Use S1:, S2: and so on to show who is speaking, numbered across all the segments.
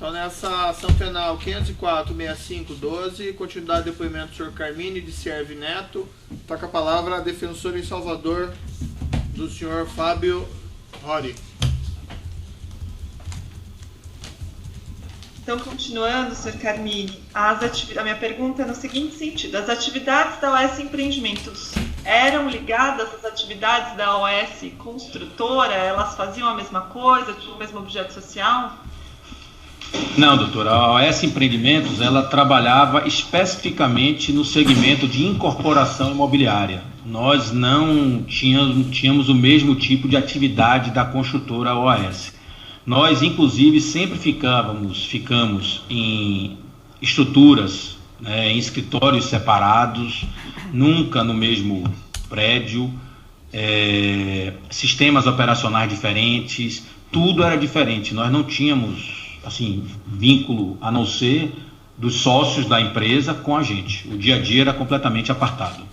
S1: Então, nessa ação penal 504-6512, continuidade do depoimento do senhor Carmine de Sierve Neto, está com a palavra a defensora em Salvador do senhor Fábio Rory.
S2: Então, continuando, senhor Carmine, a minha pergunta é no seguinte sentido: as atividades da OS Empreendimentos eram ligadas às atividades da OS Construtora? Elas faziam a mesma coisa, tinham o mesmo objeto social?
S3: Não, doutora. A OS Empreendimentos, ela trabalhava especificamente no segmento de incorporação imobiliária. Nós não tínhamos o mesmo tipo de atividade da construtora OS. Nós, inclusive, sempre ficamos em estruturas, em escritórios separados, nunca no mesmo prédio, sistemas operacionais diferentes, tudo era diferente. Nós não tínhamos vínculo a não ser dos sócios da empresa com a gente. O dia a dia era completamente apartado.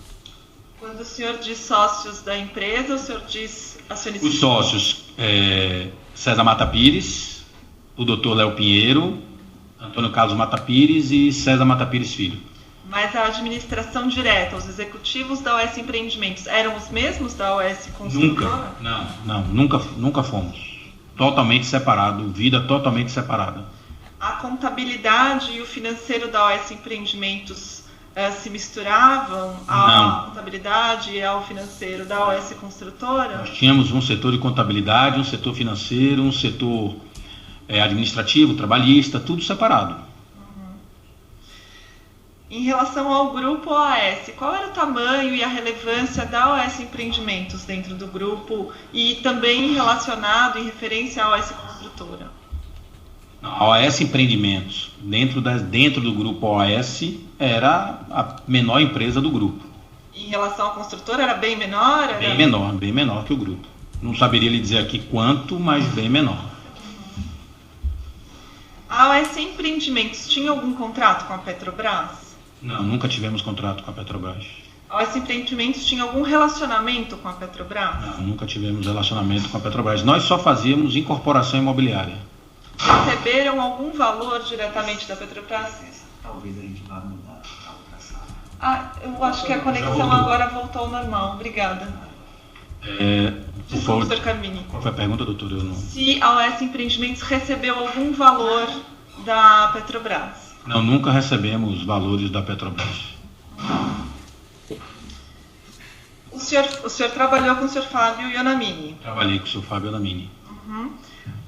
S2: Quando o senhor diz sócios da empresa, o senhor diz acionistas?
S3: Os sócios, César Mata Pires, o doutor Léo Pinheiro, Antônio Carlos Mata Pires e César Mata Pires Filho.
S2: Mas a administração direta, os executivos da OS Empreendimentos, eram os mesmos da OS Construtora?
S3: Nunca fomos. Totalmente separado, vida totalmente separada.
S2: A contabilidade e o financeiro da OS Empreendimentos se misturavam? A contabilidade e ao financeiro da OS Construtora?
S3: Nós tínhamos um setor de contabilidade, um setor financeiro, um setor administrativo, trabalhista, tudo separado.
S2: Em relação ao grupo OS, qual era o tamanho e a relevância da OS Empreendimentos dentro do grupo e também relacionado em referência à OS Construtora?
S3: A OS Empreendimentos, dentro do grupo OS, era a menor empresa do grupo.
S2: Em relação à construtora, era bem menor?
S3: Bem menor que o grupo. Não saberia lhe dizer aqui quanto, mas bem menor.
S2: A OS Empreendimentos tinha algum contrato com a Petrobras?
S3: Não, nunca tivemos contrato com a Petrobras.
S2: A OS Empreendimentos tinha algum relacionamento com a Petrobras?
S3: Não, nunca tivemos relacionamento com a Petrobras. Nós só fazíamos incorporação imobiliária.
S2: Receberam algum valor diretamente da Petrobras?
S4: Talvez a gente vá mudar.
S2: Eu acho que a conexão agora voltou ao normal. Obrigada. Desculpa, Sr. Carmine.
S3: Qual foi a pergunta, doutor?
S2: Se a OS Empreendimentos recebeu algum valor da Petrobras?
S3: Não, nunca recebemos valores da Petrobras.
S2: O senhor trabalhou com o senhor Fábio Ionamini?
S3: Trabalhei com o senhor Fábio Ionamini.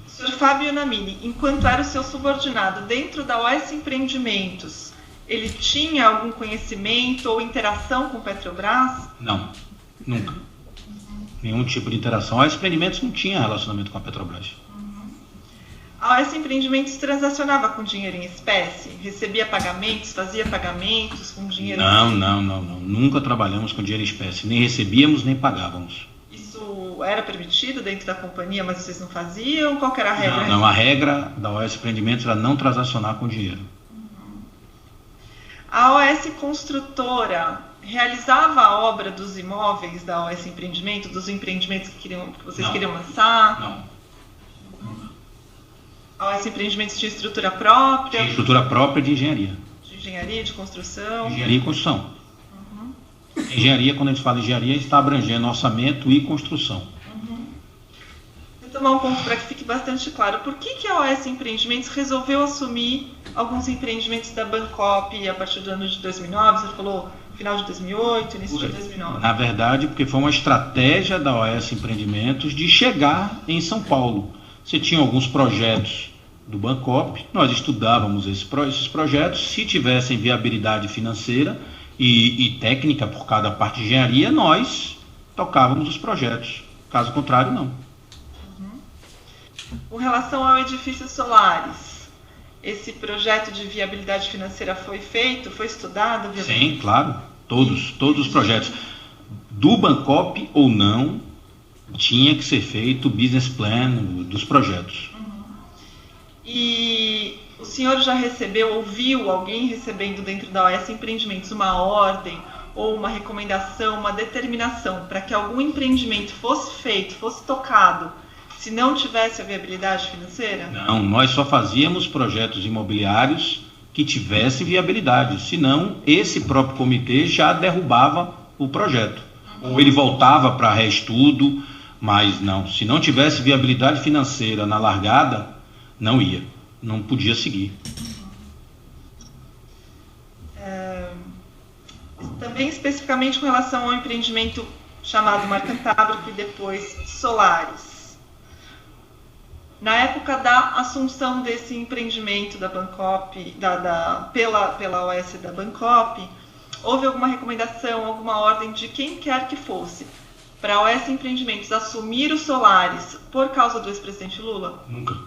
S2: O senhor Fábio Ionamini, enquanto era o seu subordinado dentro da OS Empreendimentos, ele tinha algum conhecimento ou interação com Petrobras?
S3: Não, nunca. Nenhum tipo de interação. A OS Empreendimentos não tinha relacionamento com a Petrobras.
S2: A OS Empreendimentos transacionava com dinheiro em espécie? Recebia pagamentos, fazia pagamentos com dinheiro em espécie?
S3: Não. Nunca trabalhamos com dinheiro em espécie. Nem recebíamos, nem pagávamos.
S2: Isso era permitido dentro da companhia, mas vocês não faziam? Qual que era a regra?
S3: Não, a regra da OS Empreendimentos era não transacionar com dinheiro.
S2: A OS Construtora realizava a obra dos imóveis da OS Empreendimentos, dos empreendimentos que vocês queriam lançar?
S3: Não.
S2: A OS Empreendimentos tinha estrutura própria?
S3: Tinha estrutura própria de engenharia.
S2: De engenharia, de construção?
S3: Engenharia e construção. Engenharia, quando a gente fala engenharia, a gente está abrangendo orçamento e construção.
S2: Vou tomar um ponto para que fique bastante claro. Por que a OS Empreendimentos resolveu assumir alguns empreendimentos da Bancop a partir do ano de 2009? Você falou final de 2008, início de 2009.
S3: Na verdade, porque foi uma estratégia da OS Empreendimentos de chegar em São Paulo. Você tinha alguns projetos do Bancop, nós estudávamos esses projetos, se tivessem viabilidade financeira e técnica por cada parte de engenharia, nós tocávamos os projetos. Caso contrário, não.
S2: Com relação ao edifício Solares, esse projeto de viabilidade financeira foi feito, foi estudado?
S3: Sim, claro. Todos os projetos. Do Bancop ou não, tinha que ser feito o business plan dos projetos.
S2: E o senhor já recebeu, ouviu alguém recebendo dentro da OS Empreendimentos uma ordem ou uma recomendação, uma determinação para que algum empreendimento fosse feito, fosse tocado, se não tivesse a viabilidade financeira?
S3: Não, nós só fazíamos projetos imobiliários que tivessem viabilidade, senão esse próprio comitê já derrubava o projeto. Ou ele voltava para reestudo, mas não, se não tivesse viabilidade financeira na largada, não ia, não podia seguir.
S2: Também especificamente com relação ao empreendimento chamado Mar Cantábrico e depois Solares. Na época da assunção desse empreendimento da Bancop, pela OS da Bancop, houve alguma recomendação, alguma ordem de quem quer que fosse para a OS Empreendimentos assumir os Solares por causa do ex-presidente Lula?
S3: Nunca.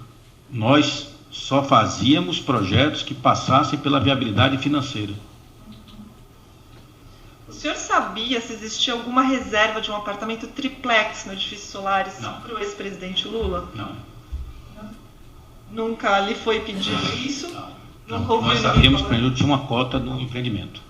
S3: Nós só fazíamos projetos que passassem pela viabilidade financeira.
S2: O senhor sabia se existia alguma reserva de um apartamento triplex no edifício Solares para o ex-presidente Lula?
S3: Não.
S2: Nunca lhe foi pedido isso?
S3: Não. Nós sabíamos que ele tinha uma cota no empreendimento.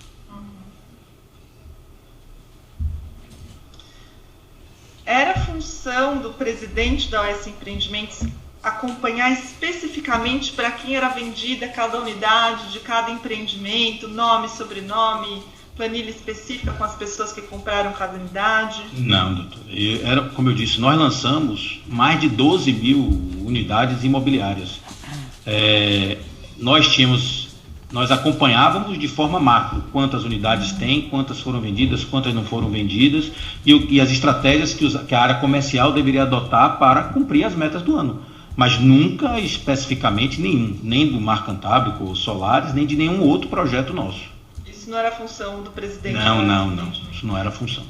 S2: Era função do presidente da OS Empreendimentos acompanhar especificamente para quem era vendida cada unidade de cada empreendimento, nome, sobrenome, planilha específica com as pessoas que compraram cada unidade?
S3: Não, doutor. Como eu disse, nós lançamos mais de 12 mil unidades imobiliárias. Nós acompanhávamos de forma macro quantas unidades tem, quantas foram vendidas, quantas não foram vendidas e as estratégias que a área comercial deveria adotar para cumprir as metas do ano. Mas nunca especificamente nenhum, nem do Mar Cantábrico ou Solares, nem de nenhum outro projeto nosso.
S2: Isso não era função do presidente?
S3: Não. Isso não era função.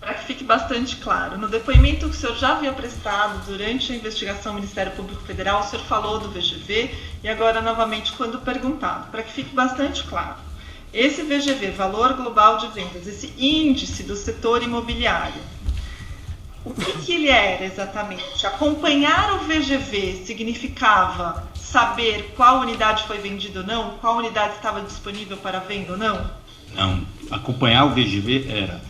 S2: Para que fique bastante claro, no depoimento que o senhor já havia prestado durante a investigação do Ministério Público Federal, o senhor falou do VGV e agora novamente quando perguntado. Para que fique bastante claro, esse VGV, Valor Global de Vendas, esse índice do setor imobiliário, o que ele era exatamente? Acompanhar o VGV significava saber qual unidade foi vendida ou não? Qual unidade estava disponível para venda ou não?
S3: Não. Acompanhar o VGV era,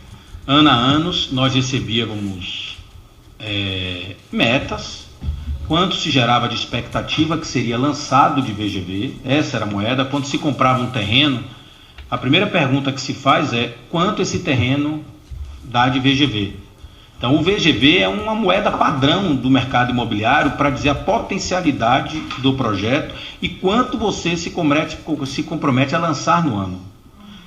S3: ano a ano, nós recebíamos metas, quanto se gerava de expectativa que seria lançado de VGV, essa era a moeda. Quando se comprava um terreno, a primeira pergunta que se faz é quanto esse terreno dá de VGV. Então, o VGV é uma moeda padrão do mercado imobiliário para dizer a potencialidade do projeto e quanto você se compromete a lançar no ano.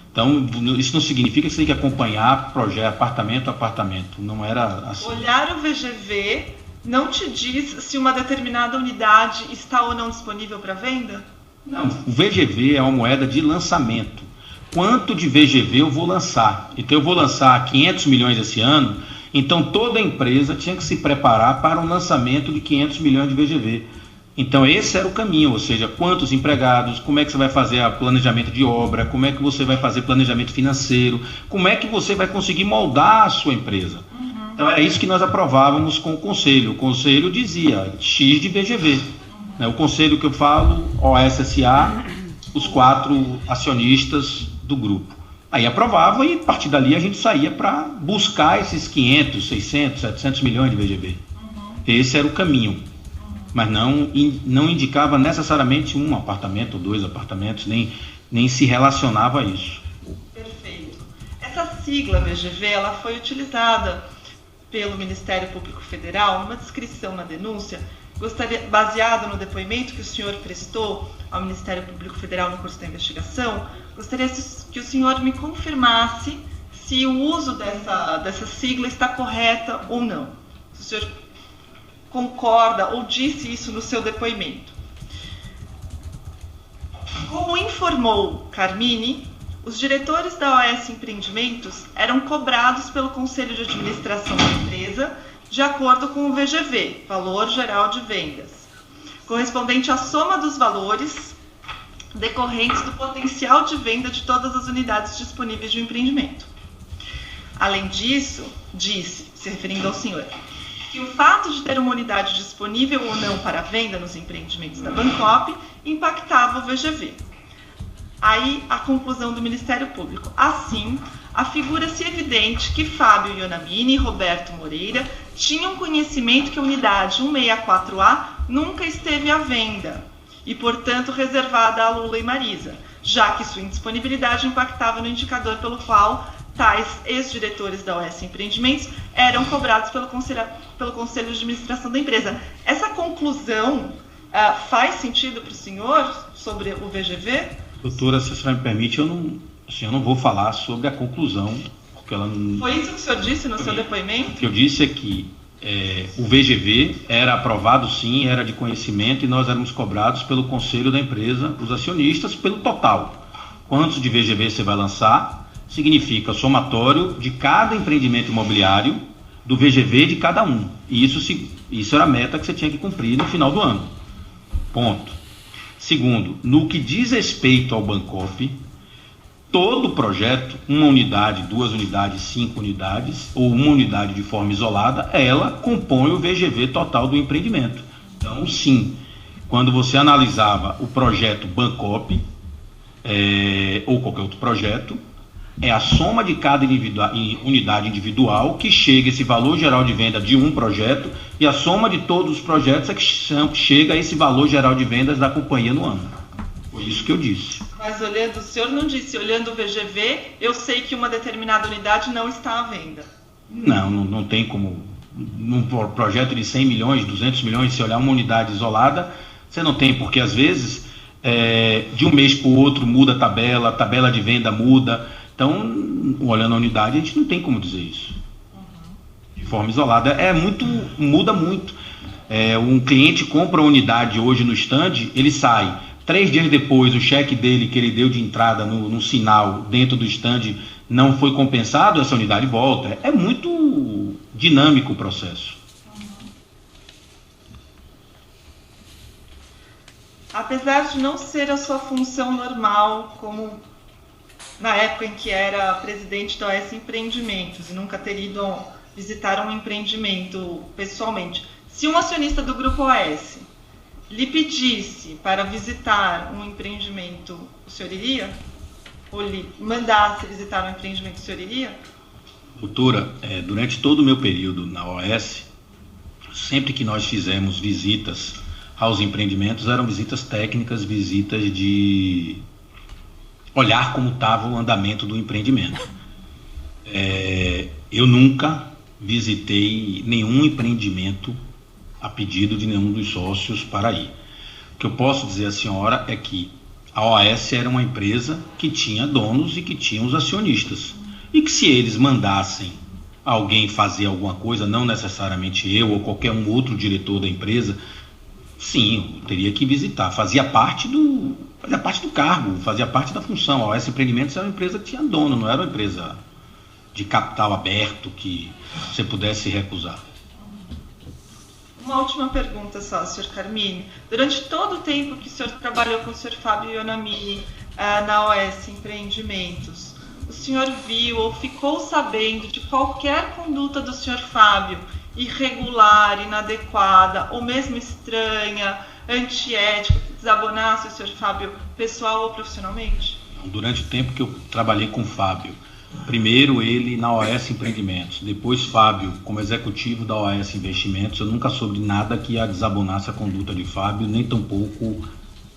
S3: Então, isso não significa que você tem que acompanhar projeto apartamento a apartamento. Não era assim.
S2: Olhar o VGV não te diz se uma determinada unidade está ou não disponível para venda?
S3: Não, o VGV é uma moeda de lançamento. Quanto de VGV eu vou lançar? Então, eu vou lançar 500 milhões esse ano. Então, toda empresa tinha que se preparar para um lançamento de 500 milhões de VGV. Então, esse era o caminho, ou seja, quantos empregados, como é que você vai fazer o planejamento de obra, como é que você vai fazer planejamento financeiro, como é que você vai conseguir moldar a sua empresa. Então, era isso que nós aprovávamos com o Conselho. O Conselho dizia X de VGV. O Conselho que eu falo, OSSA, os 4 acionistas do grupo. Aí aprovava e a partir dali a gente saía para buscar esses 500, 600, 700 milhões de VGV. Esse era o caminho, mas não indicava necessariamente um apartamento ou 2 apartamentos, nem se relacionava a isso.
S2: Perfeito. Essa sigla VGV ela foi utilizada pelo Ministério Público Federal numa descrição na denúncia, baseado no depoimento que o senhor prestou ao Ministério Público Federal no curso da investigação. Gostaria que o senhor me confirmasse se o uso dessa sigla está correta ou não. Se o senhor concorda ou disse isso no seu depoimento. Como informou Carmini, os diretores da OS Empreendimentos eram cobrados pelo Conselho de Administração da empresa de acordo com o VGV, Valor Geral de Vendas, correspondente à soma dos valores decorrentes do potencial de venda de todas as unidades disponíveis de um empreendimento. Além disso, disse, se referindo ao senhor, que o fato de ter uma unidade disponível ou não para venda nos empreendimentos da Bancop impactava o VGV. Aí a conclusão do Ministério Público. Assim, afigura-se evidente que Fábio Ionamini e Roberto Moreira tinham conhecimento que a unidade 164A nunca esteve à venda e, portanto, reservada a Lula e Marisa, já que sua indisponibilidade impactava no indicador pelo qual tais ex-diretores da OS Empreendimentos eram cobrados pelo Conselho de Administração da empresa. Essa conclusão faz sentido para o senhor sobre o VGV?
S3: Doutora, se a senhora me permite, eu não vou falar sobre a conclusão, porque ela não...
S2: Foi isso que o senhor disse no seu depoimento?
S3: O que eu disse é que o VGV era aprovado sim, era de conhecimento, e nós éramos cobrados pelo conselho da empresa, os acionistas, pelo total. Quantos de VGV você vai lançar? Significa somatório de cada empreendimento imobiliário, do VGV de cada um. E isso era a meta que você tinha que cumprir no final do ano. Ponto. Segundo, no que diz respeito ao Bancopp, todo projeto, uma unidade, 2 unidades, 5 unidades, ou uma unidade de forma isolada, ela compõe o VGV total do empreendimento. Então, sim, quando você analisava o projeto Bancopp, ou qualquer outro projeto, é a soma de cada unidade individual que chega esse valor geral de venda de um projeto, e a soma de todos os projetos é que chega a esse valor geral de vendas da companhia no ano. Foi isso que eu disse.
S2: Mas o senhor não disse, olhando o VGV, eu sei que uma determinada unidade não está à venda.
S3: Não tem como. Num projeto de 100 milhões, 200 milhões, se olhar uma unidade isolada, você não tem, porque às vezes, de um mês para o outro muda a tabela de venda muda. Então, olhando a unidade, a gente não tem como dizer isso. De forma isolada. Muda muito. Um cliente compra uma unidade hoje no stand, ele sai. 3 dias depois, o cheque dele que ele deu de entrada no sinal dentro do stand não foi compensado, essa unidade volta. É muito dinâmico o processo.
S2: Apesar de não ser a sua função normal, como na época em que era presidente da OS Empreendimentos e nunca ter ido visitar um empreendimento pessoalmente, se um acionista do Grupo OS lhe pedisse para visitar um empreendimento, o senhor iria? Ou lhe mandasse visitar um empreendimento, o senhor iria?
S3: Doutora, durante todo o meu período na OS, sempre que nós fizemos visitas aos empreendimentos, eram visitas técnicas, visitas de olhar como estava o andamento do empreendimento. Eu nunca visitei nenhum empreendimento a pedido de nenhum dos sócios para ir. O que eu posso dizer à senhora é que a OAS era uma empresa que tinha donos e que tinha os acionistas. E que se eles mandassem alguém fazer alguma coisa, não necessariamente eu ou qualquer um outro diretor da empresa, sim, eu teria que visitar. Fazia parte do cargo, fazia parte da função. A OAS Empreendimentos era uma empresa que tinha dono, não era uma empresa de capital aberto que você pudesse recusar.
S2: Uma última pergunta só, Sr. Carmini. Durante todo o tempo que o senhor trabalhou com o Sr. Fábio Ionamini na OS Empreendimentos, o senhor viu ou ficou sabendo de qualquer conduta do Sr. Fábio irregular, inadequada, ou mesmo estranha, antiética, que desabonasse o Sr. Fábio pessoal ou profissionalmente?
S3: Durante o tempo que eu trabalhei com o Fábio, primeiro ele na OAS Empreendimentos, depois Fábio como executivo da OAS Investimentos, eu nunca soube de nada que ia desabonasse a conduta de Fábio, nem tampouco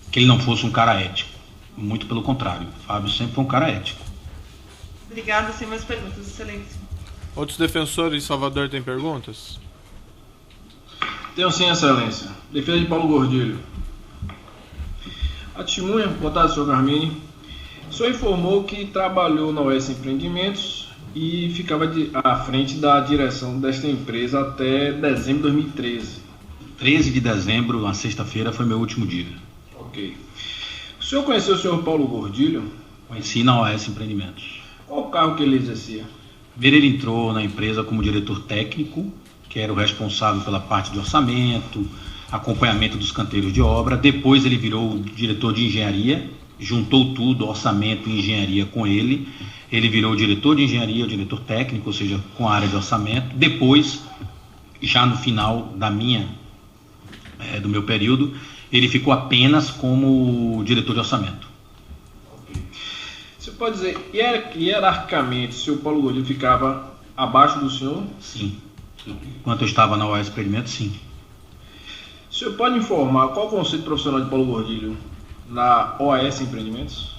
S3: que ele não fosse um cara ético. Muito pelo contrário, Fábio sempre foi um cara ético.
S2: Obrigada, sem mais perguntas, excelência.
S1: Outros defensores de Salvador têm perguntas?
S5: Tenho sim, excelência. Defesa de Paulo Gordilho. A testemunha, boa tarde, senhor Carmini. O senhor informou que trabalhou na OS Empreendimentos e ficava à frente da direção desta empresa até dezembro de 2013.
S3: 13 de dezembro, na sexta-feira, foi meu último dia.
S5: Ok. O senhor conheceu o senhor Paulo Gordilho?
S3: Conheci na OAS Empreendimentos.
S5: Qual o cargo que ele exercia?
S3: Primeiro ele entrou na empresa como diretor técnico, que era o responsável pela parte de orçamento, acompanhamento dos canteiros de obra. Depois ele virou o diretor de engenharia, juntou tudo, orçamento e engenharia com ele. Ele virou o diretor de engenharia, o diretor técnico, ou seja, com a área de orçamento. Depois, já no final do meu período, ele ficou apenas como diretor de orçamento.
S5: Você pode dizer, hierarquicamente, o senhor Paulo Gordilho ficava abaixo do senhor?
S3: Sim. Enquanto eu estava na OAS Empreendimentos, sim.
S5: O senhor pode informar qual o conceito profissional de Paulo Gordilho na OAS Empreendimentos?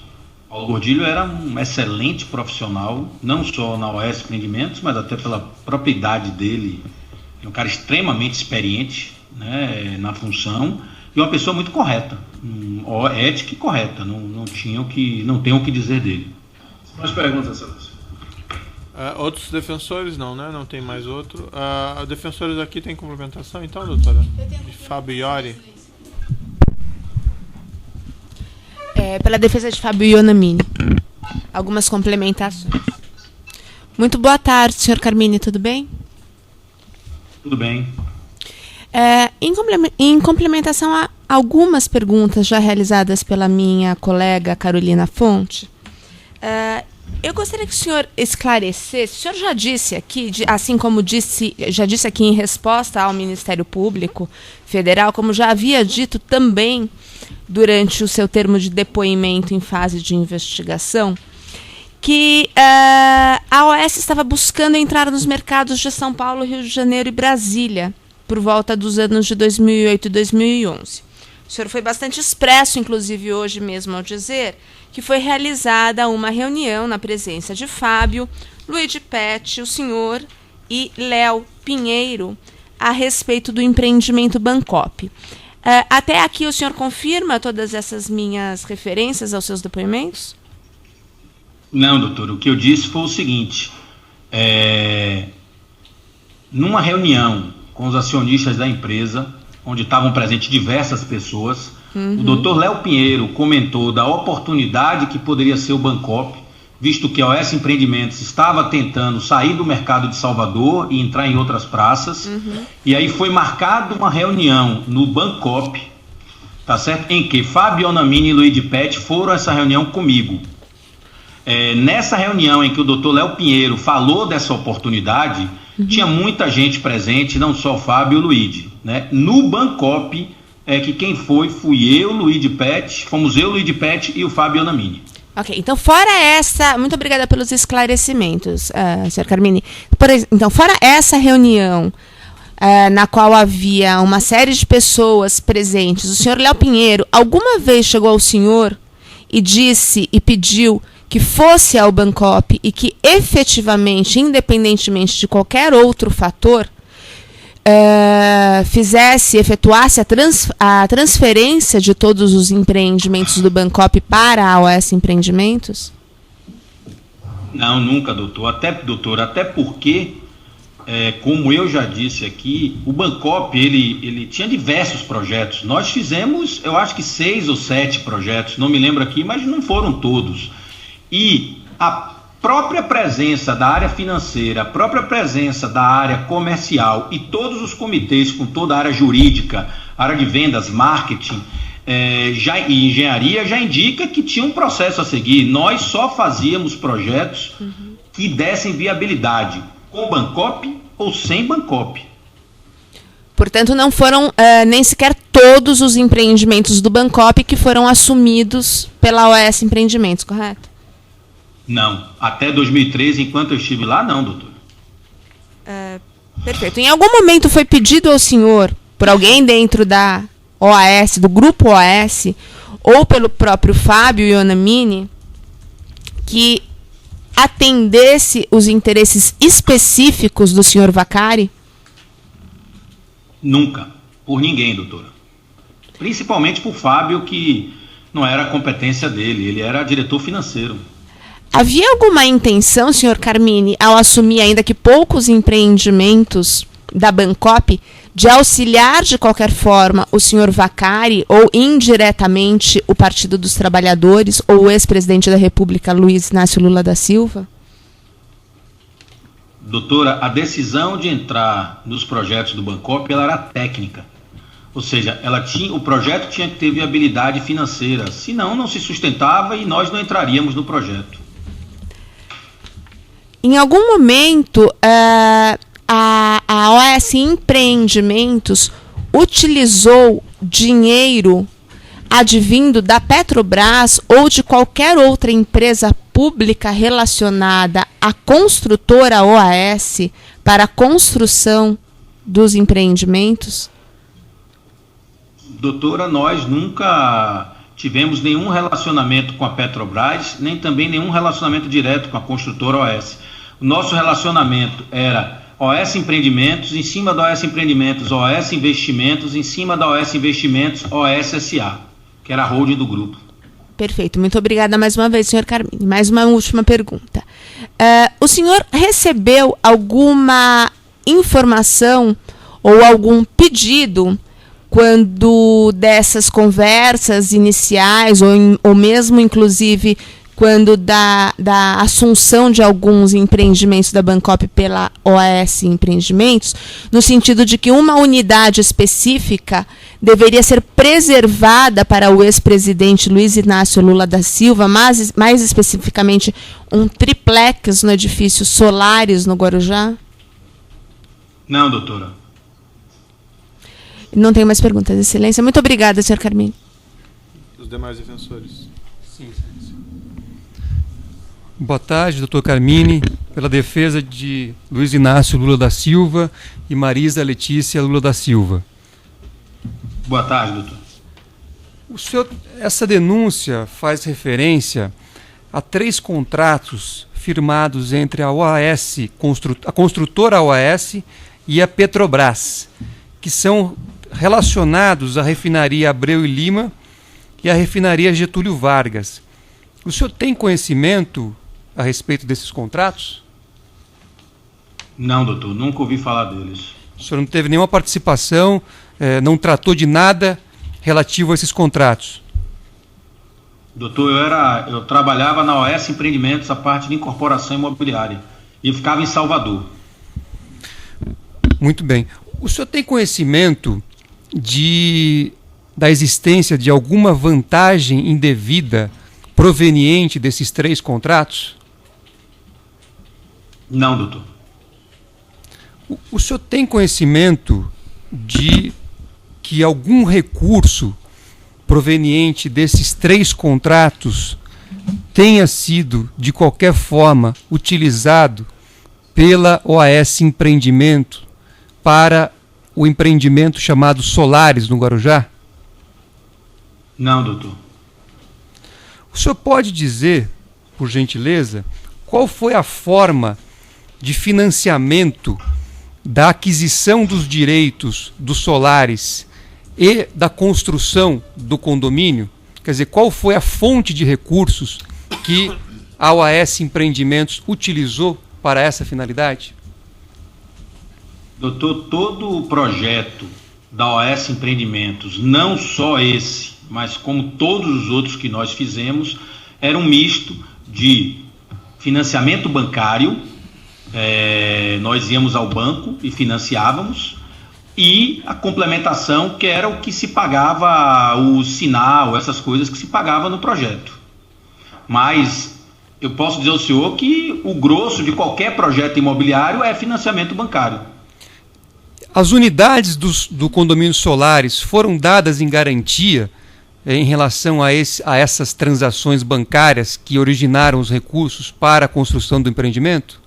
S3: Paulo Gordilho era um excelente profissional, não só na OAS Empreendimentos, mas até pela própria idade dele. É um cara extremamente experiente, né, na função, e uma pessoa muito correta, ética e correta, não tenho o que dizer dele.
S5: Mais perguntas, Celso?
S1: Outros defensores não, né? Não tem mais outro. Defensores aqui tem complementação, então, doutora? De Fábio Iori.
S6: Pela defesa de Fábio Ionamini. Algumas complementações. Muito boa tarde, senhor Carmini, tudo bem?
S3: Tudo bem.
S6: Em complementação a algumas perguntas já realizadas pela minha colega Carolina Fonte, eu gostaria que o senhor esclarecesse. O senhor já disse aqui, assim como já disse aqui em resposta ao Ministério Público Federal, como já havia dito também durante o seu termo de depoimento em fase de investigação, que a OAS estava buscando entrar nos mercados de São Paulo, Rio de Janeiro e Brasília, por volta dos anos de 2008 e 2011. O senhor foi bastante expresso, inclusive hoje mesmo, ao dizer que foi realizada uma reunião na presença de Fábio, Luiz Pet, o senhor e Léo Pinheiro a respeito do empreendimento Bancop. Até aqui o senhor confirma todas essas minhas referências aos seus depoimentos?
S3: Não, doutor, o que eu disse foi o seguinte, numa reunião com os acionistas da empresa, onde estavam presentes diversas pessoas, o doutor Léo Pinheiro comentou da oportunidade que poderia ser o Bancop, visto que a OAS Empreendimentos estava tentando sair do mercado de Salvador e entrar em outras praças, e aí foi marcada uma reunião no Bancop, tá certo? Em que Fábio Ionamini e Luiz Pet foram a essa reunião comigo. Nessa reunião em que o doutor Léo Pinheiro falou dessa oportunidade, tinha muita gente presente, não só o Fábio e o Luiz, né? No Bancop, que quem fui eu, Luiz Pet, fomos eu, Luiz Pet e o Fábio Ionamini.
S6: Ok, então fora essa... Muito obrigada pelos esclarecimentos, senhor Carmini. Então, fora essa reunião, na qual havia uma série de pessoas presentes, o senhor Léo Pinheiro alguma vez chegou ao senhor e disse e pediu que fosse ao Bancop e que efetivamente, independentemente de qualquer outro fator, efetuasse a transferência de todos os empreendimentos do Bancop para a OAS Empreendimentos?
S3: Não, nunca, doutor. Até porque, como eu já disse aqui, o Bancop ele tinha diversos projetos. Nós fizemos, eu acho que 6 ou 7 projetos, não me lembro aqui, mas não foram todos. E a própria presença da área financeira, a própria presença da área comercial e todos os comitês com toda a área jurídica, área de vendas, marketing e engenharia já indica que tinha um processo a seguir. Nós só fazíamos projetos que dessem viabilidade, com Bancop ou sem Bancop.
S6: Portanto, não foram nem sequer todos os empreendimentos do Bancop que foram assumidos pela OAS Empreendimentos, correto?
S3: Não, até 2013, enquanto eu estive lá, não, doutor.
S6: Perfeito. Em algum momento foi pedido ao senhor, por alguém dentro da OAS, do grupo OAS, ou pelo próprio Fábio Ionamini, que atendesse os interesses específicos do senhor Vaccari?
S3: Nunca, por ninguém, doutora. Principalmente por Fábio, que não era a competência dele, ele era diretor financeiro.
S6: Havia alguma intenção, senhor Carmini, ao assumir ainda que poucos empreendimentos da Bancop, de auxiliar de qualquer forma o senhor Vaccari ou indiretamente o Partido dos Trabalhadores ou o ex-presidente da República, Luiz Inácio Lula da Silva?
S3: Doutora, a decisão de entrar nos projetos do Bancop ela era técnica. Ou seja, o projeto tinha que ter viabilidade financeira, senão não se sustentava e nós não entraríamos no projeto.
S6: Em algum momento, a OAS Empreendimentos utilizou dinheiro advindo da Petrobras ou de qualquer outra empresa pública relacionada à construtora OAS para a construção dos empreendimentos?
S3: Doutora, nós nunca tivemos nenhum relacionamento com a Petrobras, nem também nenhum relacionamento direto com a construtora OS. O nosso relacionamento era OS Empreendimentos, em cima da OS Empreendimentos, OS Investimentos, em cima da OS Investimentos, OS S.A., que era a holding do grupo.
S6: Perfeito, muito obrigada mais uma vez, senhor Carmini. Mais uma última pergunta. O senhor recebeu alguma informação ou algum pedido quando dessas conversas iniciais, ou mesmo, inclusive, quando da assunção de alguns empreendimentos da Bancop pela OAS Empreendimentos, no sentido de que uma unidade específica deveria ser preservada para o ex-presidente Luiz Inácio Lula da Silva, mais especificamente um triplex no edifício Solares, no Guarujá?
S3: Não, doutora.
S6: Não tenho mais perguntas, Excelência. Muito obrigada, senhor Carmini.
S1: Os demais defensores.
S7: Sim. Boa tarde, doutor Carmini, pela defesa de Luiz Inácio Lula da Silva e Marisa Letícia Lula da Silva.
S3: Boa tarde, doutor.
S7: Essa denúncia faz referência a 3 contratos firmados entre a OAS, a construtora OAS e a Petrobras, que são relacionados à refinaria Abreu e Lima e à refinaria Getúlio Vargas. O senhor tem conhecimento a respeito desses contratos?
S3: Não, doutor, nunca ouvi falar deles.
S7: O senhor não teve nenhuma participação, não tratou de nada relativo a esses contratos?
S3: Doutor, eu trabalhava na OS Empreendimentos, a parte de incorporação imobiliária, e ficava em Salvador.
S7: Muito bem. O senhor tem conhecimento da existência de alguma vantagem indevida proveniente desses 3 contratos?
S3: Não, doutor.
S7: O senhor tem conhecimento de que algum recurso proveniente desses 3 contratos tenha sido, de qualquer forma, utilizado pela OAS Empreendimento para o empreendimento chamado Solares, no Guarujá?
S3: Não, doutor.
S7: O senhor pode dizer, por gentileza, qual foi a forma de financiamento da aquisição dos direitos dos Solares e da construção do condomínio? Quer dizer, qual foi a fonte de recursos que a OAS Empreendimentos utilizou para essa finalidade?
S3: Doutor, todo o projeto da OAS Empreendimentos, não só esse, mas como todos os outros que nós fizemos, era um misto de financiamento bancário, nós íamos ao banco e financiávamos, e a complementação, que era o que se pagava, o sinal, essas coisas que se pagava no projeto. Mas eu posso dizer ao senhor que o grosso de qualquer projeto imobiliário é financiamento bancário.
S7: As unidades do condomínio Solares foram dadas em garantia em relação a essas transações bancárias que originaram os recursos para a construção do empreendimento?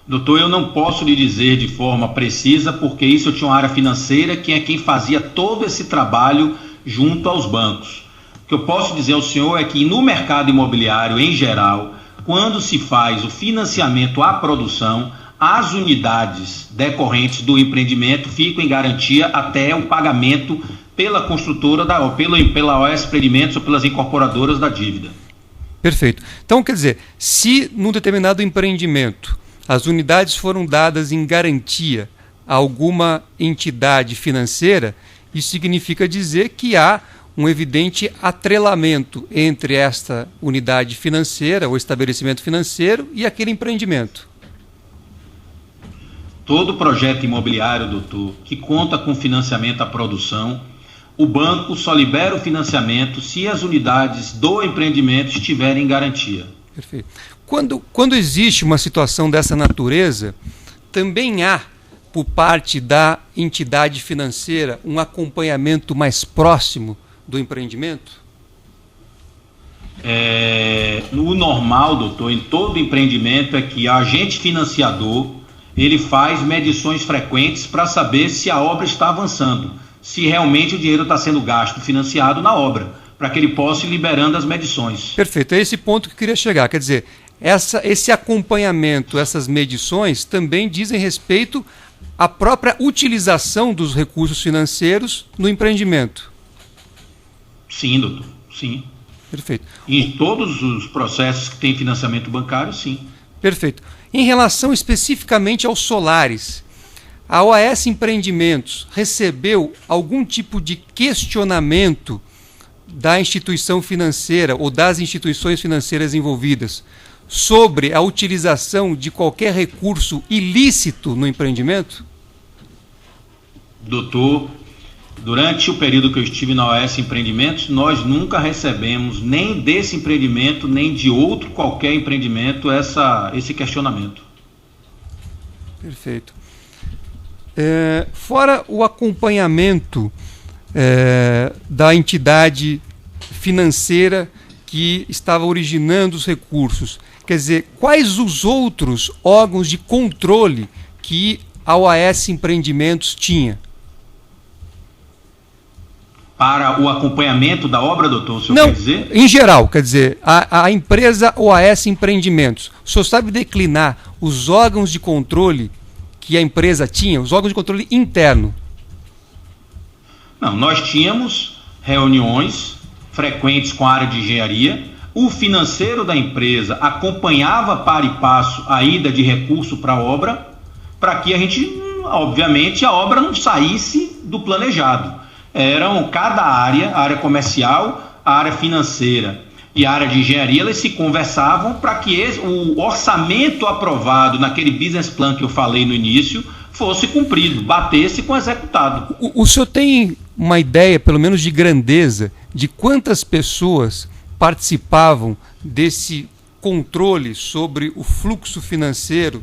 S3: Doutor, eu não posso lhe dizer de forma precisa, porque isso eu tinha uma área financeira que é quem fazia todo esse trabalho junto aos bancos. O que eu posso dizer ao senhor é que no mercado imobiliário em geral, quando se faz o financiamento à produção, as unidades decorrentes do empreendimento ficam em garantia até o pagamento pela construtora, pela OAS Empreendimentos ou pelas incorporadoras da dívida.
S7: Perfeito. Então, quer dizer, se num determinado empreendimento as unidades foram dadas em garantia a alguma entidade financeira, isso significa dizer que há um evidente atrelamento entre esta unidade financeira ou estabelecimento financeiro e aquele empreendimento.
S3: Todo projeto imobiliário, doutor, que conta com financiamento à produção, o banco só libera o financiamento se as unidades do empreendimento estiverem em garantia.
S7: Perfeito. Quando existe uma situação dessa natureza, também há, por parte da entidade financeira, um acompanhamento mais próximo do empreendimento?
S3: O normal, doutor, em todo empreendimento é que o agente financiador ele faz medições frequentes para saber se a obra está avançando, se realmente o dinheiro está sendo gasto, financiado na obra, para que ele possa ir liberando as medições.
S7: Perfeito, é esse ponto que eu queria chegar. Quer dizer, esse acompanhamento, essas medições também dizem respeito à própria utilização dos recursos financeiros no empreendimento.
S3: Sim, doutor, sim.
S7: Perfeito.
S3: Em todos os processos que tem financiamento bancário, sim.
S7: Perfeito. Em relação especificamente aos solares, a OAS Empreendimentos recebeu algum tipo de questionamento da instituição financeira ou das instituições financeiras envolvidas sobre a utilização de qualquer recurso ilícito no empreendimento?
S3: Doutor, durante o período que eu estive na OAS Empreendimentos, nós nunca recebemos nem desse empreendimento, nem de outro qualquer empreendimento esse questionamento.
S7: Perfeito. Fora o acompanhamento da entidade financeira que estava originando os recursos, quer dizer, quais os outros órgãos de controle que a OAS Empreendimentos tinha?
S3: Para o acompanhamento da obra, doutor, o senhor
S7: Não,
S3: quer dizer?
S7: em geral, quer dizer, a empresa OAS Empreendimentos, o senhor sabe declinar os órgãos de controle que a empresa tinha, os órgãos de controle interno?
S3: Não, nós tínhamos reuniões frequentes com a área de engenharia, o financeiro da empresa acompanhava para e passo a ida de recurso para a obra, para que a gente, obviamente, a obra não saísse do planejado. Eram cada área, a área comercial, a área financeira e a área de engenharia, elas se conversavam para que o orçamento aprovado naquele business plan que eu falei no início fosse cumprido, batesse com o executado.
S7: O senhor tem uma ideia, pelo menos de grandeza, de quantas pessoas participavam desse controle sobre o fluxo financeiro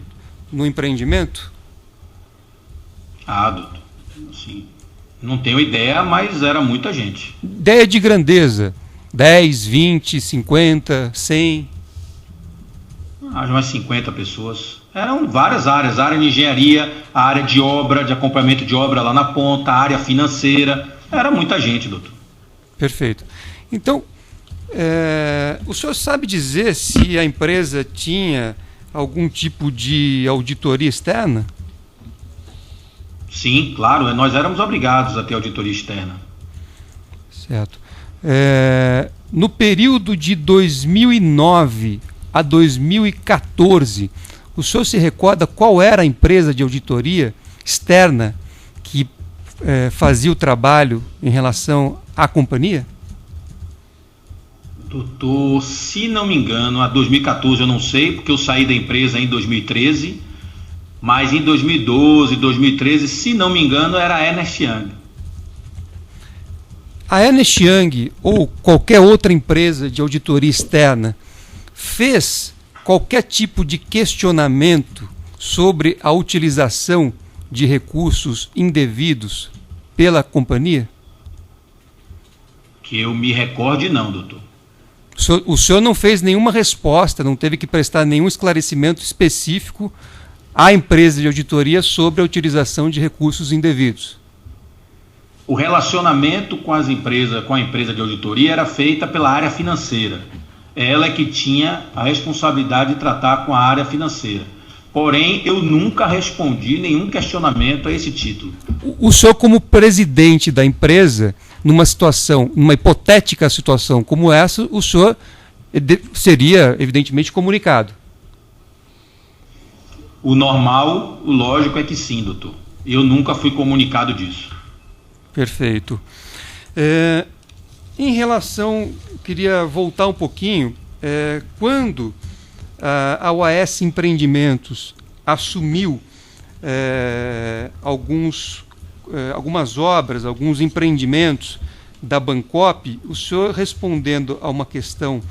S7: no empreendimento?
S3: Doutor, sim. Não tenho ideia, mas era muita gente.
S7: Ideia de grandeza, 10, 20, 50, 100?
S3: Umas 50 pessoas. Eram várias áreas, a área de engenharia, a área de obra, de acompanhamento de obra lá na ponta, a área financeira. Era muita gente, doutor.
S7: Perfeito. Então, o senhor sabe dizer se a empresa tinha algum tipo de auditoria externa?
S3: Sim, claro, nós éramos obrigados a ter auditoria externa.
S7: Certo. No período de 2009 a 2014, o senhor se recorda qual era a empresa de auditoria externa que fazia o trabalho em relação à companhia?
S3: Doutor, se não me engano, a 2014 eu não sei, porque eu saí da empresa em 2013, mas em 2012, 2013, se não me engano, era a Ernst Young.
S7: A Ernst Young ou qualquer outra empresa de auditoria externa fez qualquer tipo de questionamento sobre a utilização de recursos indevidos pela companhia?
S3: Que eu me recorde, não, doutor.
S7: O senhor não fez nenhuma resposta, não teve que prestar nenhum esclarecimento específico à empresa de auditoria sobre a utilização de recursos indevidos?
S3: O relacionamento com a empresa de auditoria era feita pela área financeira. Ela é que tinha a responsabilidade de tratar com a área financeira. Porém, eu nunca respondi nenhum questionamento a esse título.
S7: O senhor, como presidente da empresa, numa hipotética situação como essa, o senhor seria, evidentemente, comunicado.
S3: O normal, o lógico é que sim, doutor. Eu nunca fui comunicado disso.
S7: Perfeito. Em relação, queria voltar um pouquinho, quando a OAS Empreendimentos assumiu algumas obras, alguns empreendimentos da Bancop, o senhor, respondendo a uma questão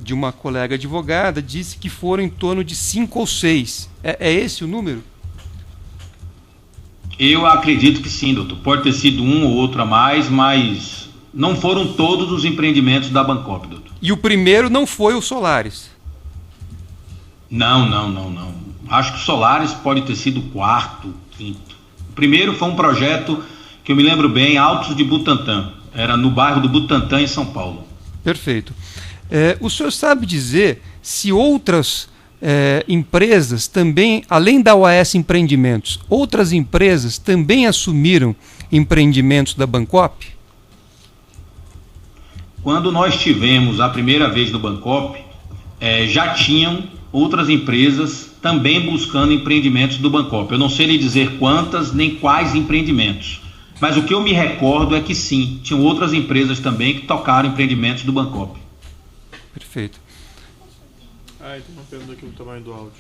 S7: de uma colega advogada, disse que foram em torno de 5 ou 6. É esse o número?
S3: Eu acredito que sim, doutor. Pode ter sido um ou outro a mais, mas não foram todos os empreendimentos da Bancop, doutor.
S7: E o primeiro não foi o Solaris?
S3: Não. Acho que o Solaris pode ter sido o quarto, quinto. O primeiro foi um projeto que eu me lembro bem, Altos de Butantã. Era no bairro do Butantã, em São Paulo.
S7: Perfeito. O senhor sabe dizer se outras empresas também, além da OAS Empreendimentos, outras empresas também assumiram empreendimentos da Bancop?
S3: Quando nós tivemos a primeira vez no Bancop, já tinham outras empresas também buscando empreendimentos do Bancop. Eu não sei lhe dizer quantas nem quais empreendimentos, mas o que eu me recordo é que sim, tinham outras empresas também que tocaram empreendimentos do Bancop.
S7: Perfeito.
S1: Interrompendo aqui o tamanho do áudio.